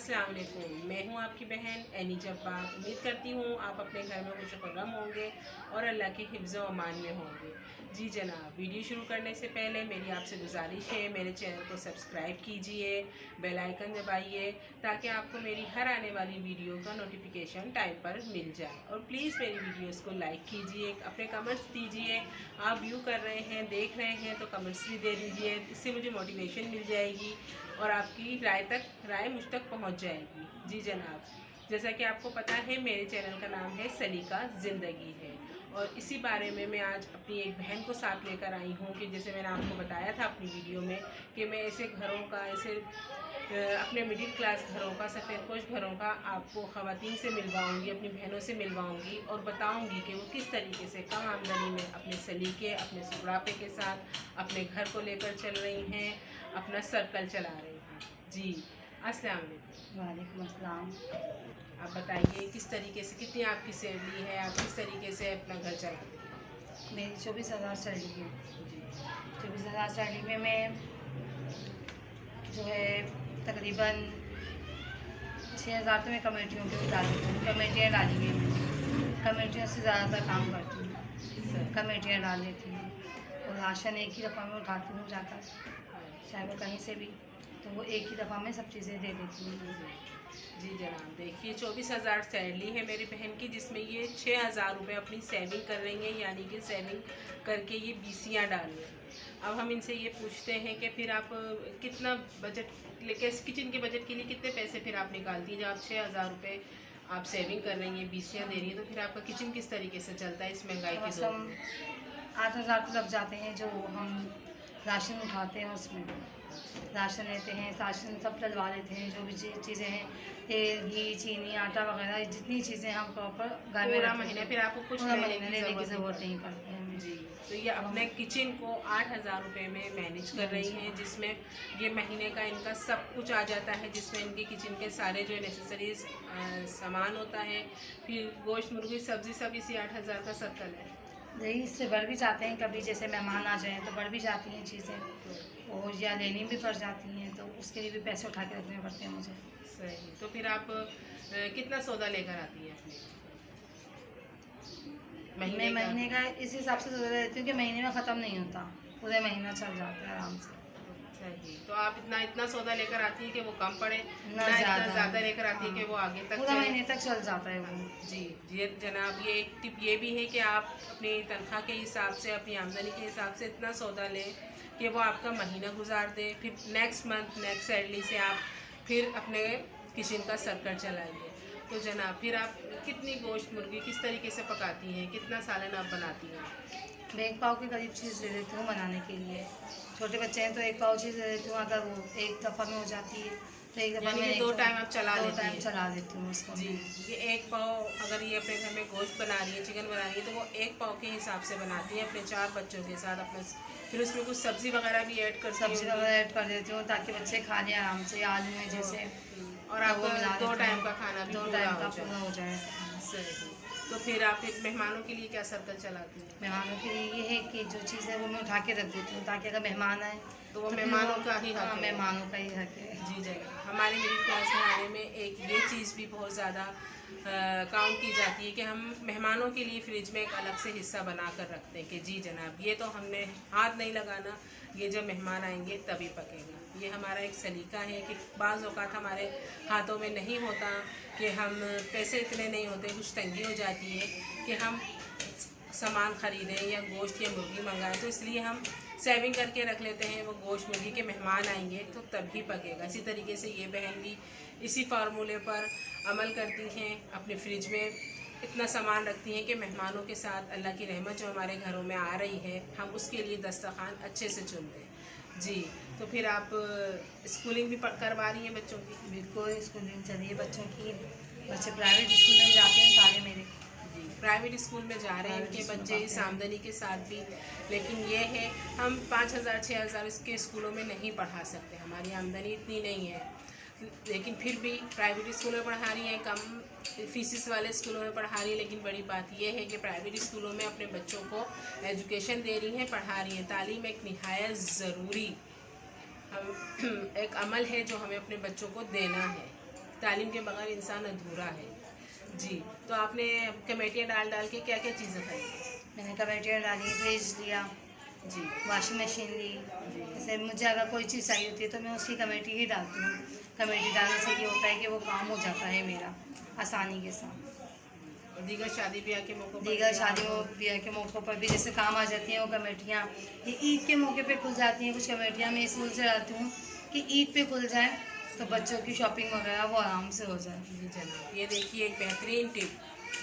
अस्सलाम वालेकुम। मैं हूं आपकी बहन एनी जब्बार। उम्मीद करती हूं आप अपने घर में खुश खुर्रम होंगे और अल्लाह के हिफ्ज़ व अमान में होंगे। जी जनाब, वीडियो शुरू करने से पहले मेरी आपसे गुजारिश है, मेरे चैनल को सब्सक्राइब कीजिए, बेल आइकन दबाइए ताकि आपको मेरी हर आने वाली वीडियो का नोटिफिकेशन टाइम पर मिल जाए। और प्लीज़ मेरी वीडियोस को लाइक कीजिए, अपने कमेंट्स दीजिए। आप व्यू कर रहे हैं, देख रहे हैं तो कमेंट्स भी दे दीजिए, इससे मुझे मोटिवेशन मिल जाएगी और आपकी राय मुझ तक पहुंच जाएगी। जी जनाब, जैसा कि आपको पता है मेरे चैनल का नाम है सलीका ज़िंदगी है और इसी बारे में मैं आज अपनी एक बहन को साथ लेकर आई हूँ कि जैसे मैंने आपको बताया था अपनी वीडियो में कि मैं ऐसे घरों का अपने मिडिल क्लास घरों का, सफ़ेदपोश घरों का आपको ख़वातीन से मिलवाऊंगी, अपनी बहनों से मिलवाऊंगी और बताऊंगी कि वो किस तरीके से कम आमदनी में अपने सलीके, अपने सुगड़ापे के साथ अपने घर को लेकर चल रही हैं, अपना सर्कल चला रही हैं। जी अस्सलाम वालेकुम। वालेकुम अस्सलाम। आप बताइए किस तरीके से, कितनी आपकी सैलरी है, आप किस तरीके से अपना घर चलाते हैं? मेरी 24,000 सैलरी है। जी 24,000 सैलरी में मैं जो है तकरीबन 6,000 तो मैं कमेटियों के भी डाली हूँ। कमेटियाँ डाली हुई हैं, कमेटियों से ज़्यादातर काम करती हूँ, कमेटियाँ डाल लेती हूँ और राशन एक ही दफ़ा में उठाती हूँ जाकर, चाहे वो कहीं से भी, तो वो एक ही दफ़ा में सब चीज़ें दे देती हूँ। जी जनाब, देखिए 24,000 सैलरी है मेरी बहन की, जिसमें ये 6,000 रुपये अपनी सेविंग कर रही हैं, यानी कि सेविंग करके ये बीसियाँ डाल रही हैं। अब हम इनसे ये पूछते हैं कि फिर आप कितना बजट लेके किचन के बजट के लिए कितने पैसे फिर आप निकालती हैं? जब आप 6,000 रुपये आप सेविंग कर रही हैं, बीसियाँ दे रही हैं, तो फिर आपका किचन किस तरीके से चलता है इस महंगाई के दौर में? 8,000 तो लग जाते हैं जो हम राशन उठाते हैं, उसमें राशन लेते हैं, राशन सब डलवा लेते हैं, जो भी चीज़ें हैं, तेल, घी, चीनी, आटा वगैरह जितनी चीज़ें हम प्रॉपर घर में पूरा महीना फिर आपको कुछ लेने की ज़रूरत नहीं पड़ती है हमें। जी, तो ये अपने किचन को 8,000 रुपये में मैनेज कर रही हैं, जिसमें ये महीने का इनका सब कुछ आ जाता है, जिसमें इनके किचन के सारे जो नेसेसरीज सामान होता है, फिर गोश्त, मुर्गी, सब्ज़ी, सब इसी 8,000 का सर्कल है। यही इससे बढ़ भी जाते हैं, कभी जैसे मेहमान आ जाएँ तो बढ़ भी जाती हैं चीज़ें, और या लेनी भी पड़ जाती हैं, तो उसके लिए भी पैसे उठा के रखने पड़ते हैं मुझे। सही, तो फिर आप कितना सौदा लेकर आती हैं अपने मैं महीने का इस हिसाब से सोच रहती हूँ कि महीने में ख़त्म नहीं होता, पूरे महीना चल जाता है आराम से। सही, तो आप इतना सौदा लेकर आती है कि वो कम पड़े, ना इतना ज़्यादा लेकर आती है कि वो आगे तक पूरा महीने तक चल जाता है वो। जी जी जनाब, ये एक टिप ये भी है कि आप अपनी तनख्वाह के हिसाब से, अपनी आमदनी के हिसाब से इतना सौदा लें कि वो आपका महीना गुजार दे, फिर नेक्स्ट मंथ नेक्स्ट सैलरी से आप फिर अपने किचन का सर्कल चलाइए। तो जनाब, फिर आप कितनी गोश्त, मुर्गी किस तरीके से पकाती हैं, कितना सालन आप बनाती हैं? मैं 1 पाव के करीब चीज़ दे देती हूँ बनाने के लिए। छोटे बच्चे हैं तो 1 पाव चीज़ दे देती हूँ, अगर वो एक दफ़ा में हो जाती है तो एक दफ़ा में 2 टाइम आप चला लेती हैं? 2 टाइम चला देती हूँ उसको। जी, ये 1 पाव अगर ये अपने घर में गोश्त बना रही है, चिकन बना रही है, तो वो 1 पाव के हिसाब से बनाती है अपने 4 बच्चों के साथ अपने। फिर उसमें कुछ सब्ज़ी वगैरह भी ऐड करती सब्ज़ी वगैरह ऐड कर देती हूँ ताकि बच्चे खा लें आराम से, आलू में जैसे, और आपका 2 टाइम का खाना भी 2 पूरा टाइम का हो पूरा हो जाए। सही, तो फिर आप मेहमानों के लिए क्या सर्कल चलाती हैं? मेहमानों के लिए ये है कि जो चीज़ है वो मैं उठा के रख देती हूँ ताकि अगर मेहमान आए तो वो फिर मेहमानों का ही हक हाँ, है। मेहमानों का ही हक है। जी जगह हमारे मिडिल क्लास घराने में एक ये चीज़ भी बहुत ज़्यादा काउंट की जाती है कि हम मेहमानों के लिए फ्रिज में एक अलग से हिस्सा बना कर रखते हैं कि जी जनाब, ये तो हमने हाथ नहीं लगाना, ये जब मेहमान आएंगे तभी पकेगा। ये हमारा एक सलीका है कि बाज़ औक़ात हमारे हाथों में नहीं होता, कि हम पैसे इतने नहीं होते, कुछ तंगी हो जाती है कि हम सामान ख़रीदें या गोश्त या मुर्गी मंगाएं, तो इसलिए हम सेविंग करके रख लेते हैं। वो गोश्त मुर्गी के मेहमान आएंगे तो तभी पकेगा। इसी तरीके से ये बहन भी इसी फार्मूले पर अमल करती हैं, अपने फ्रिज में इतना सामान रखती हैं कि मेहमानों के साथ अल्लाह की रहमत जो हमारे घरों में आ रही है, हम उसके लिए दस्तरखान अच्छे से चुनते हैं। जी, तो फिर आप स्कूलिंग भी करवा रही हैं बच्चों की? बिल्कुल स्कूलिंग चलिए बच्चों की, बच्चे प्राइवेट स्कूल में जाते हैं सारे मेरे। प्राइवेट स्कूल में जा रहे हैं इनके बच्चे इस आमदनी के साथ भी, लेकिन ये है हम 5,000 6,000 इसके स्कूलों में नहीं पढ़ा सकते, हमारी आमदनी इतनी नहीं है, लेकिन फिर भी प्राइवेट स्कूलों में पढ़ा रही हैं, कम फीसिस वाले स्कूलों में पढ़ा रही है। लेकिन बड़ी बात यह है कि प्राइवेट स्कूलों में अपने बच्चों को एजुकेशन दे रही हैं, पढ़ा रही हैं। तालीम एक निहायत ज़रूरी एक अमल है जो हमें अपने बच्चों को देना है। तालीम के बगैर इंसान अधूरा है। जी, तो आपने कमेटियाँ डाल डाल के क्या क्या चीज़ें खरीदी? मैंने कमेटियाँ डाली, फ्रिज लिया, जी वॉशिंग मशीन ली। जी जैसे मुझे अगर कोई चीज़ चाहिए होती है तो मैं उसकी कमेटी ही डालती हूँ। कमेटी डालने से ये होता है कि वो काम हो जाता है मेरा आसानी के साथ। और दीगर शादी ब्याह के मौक़ों पर दीगर शादियों ब्याह के मौक़ों पर भी जैसे काम आ जाती हैं वो कमेटियाँ। ये ईद के मौके पे खुल जाती हैं कुछ कमेटियाँ। मैं इस वजह से डालती हूँ कि ईद पे खुल जाए तो बच्चों की शॉपिंग वगैरह वो आराम से हो जाए। जी जनाब, ये देखिए एक बेहतरीन टिप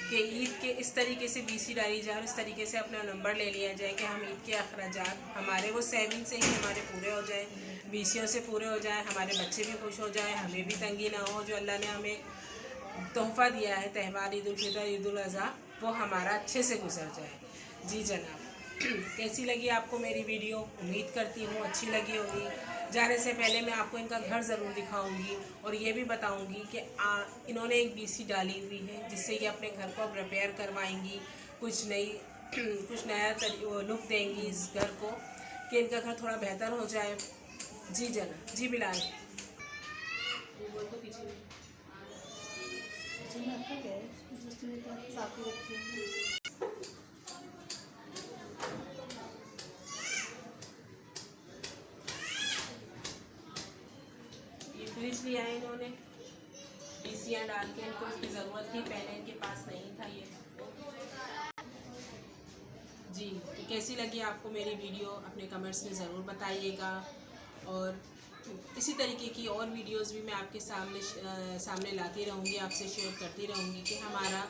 कि ईद के इस तरीके से बीसी डाली जाए और इस तरीके से अपना नंबर ले लिया जाए कि हम ईद के अखराजात हमारे वो सेविंग से ही हमारे पूरे हो जाए, बीसियों से पूरे हो जाए, हमारे बच्चे भी खुश हो जाए, हमें भी तंगी ना हो। जो अल्लाह ने हमें तोहफ़ा दिया है त्यौहार ईद उल फितर ईद उल अज़हा, वो हमारा अच्छे से गुजर जाए। जी जनाब, कैसी लगी आपको मेरी वीडियो? उम्मीद करती हूँ अच्छी लगी होगी। जाने से पहले मैं आपको इनका घर ज़रूर दिखाऊंगी और ये भी बताऊंगी कि इन्होंने एक बीसी डाली हुई है जिससे ये अपने घर को अब रिपेयर करवाएंगी, कुछ नया लुक देंगी इस घर को कि इनका घर थोड़ा बेहतर हो जाए। जी जनाब, जी बिलाल बोल तो पीछे फ्रिज लिया है इन्होंने, बीसियाँ डाल के। इनको इसकी ज़रूरत थी, पहले इनके पास नहीं था ये। जी, तो कैसी लगी आपको मेरी वीडियो अपने कमेंट्स में ज़रूर बताइएगा। और इसी तरीके की और वीडियोस भी मैं आपके सामने लाती रहूँगी, आपसे शेयर करती रहूँगी कि हमारा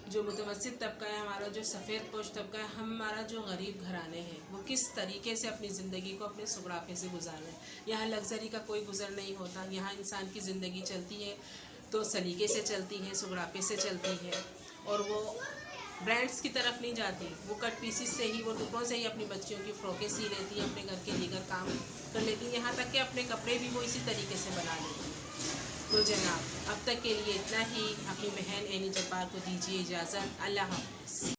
जो मुतवस्सित तबका है, हमारा जो सफ़ेद पोश तबका है, हमारा जो गरीब घराने हैं, वो किस तरीके से अपनी ज़िंदगी को अपने सुगड़ापे से गुजारें। यहाँ लग्जरी का कोई गुज़र नहीं होता। यहाँ इंसान की ज़िंदगी चलती है तो सलीके से चलती है, सुगड़ापे से चलती है, और वो ब्रांड्स की तरफ नहीं जाती। वो कट पीसीस से ही, वो टुकड़ों से ही अपनी बच्चियों की फ़्रॉकें सी लेती है, अपने घर के दीगर काम कर लेती है, यहाँ तक कि अपने कपड़े भी वो इसी तरीके से बना लेती है। तो जनाब, अब तक के लिए इतना ही। अपनी बहन एनी जब्बार को दीजिए इजाज़त। अल्लाह हाफ़िज़।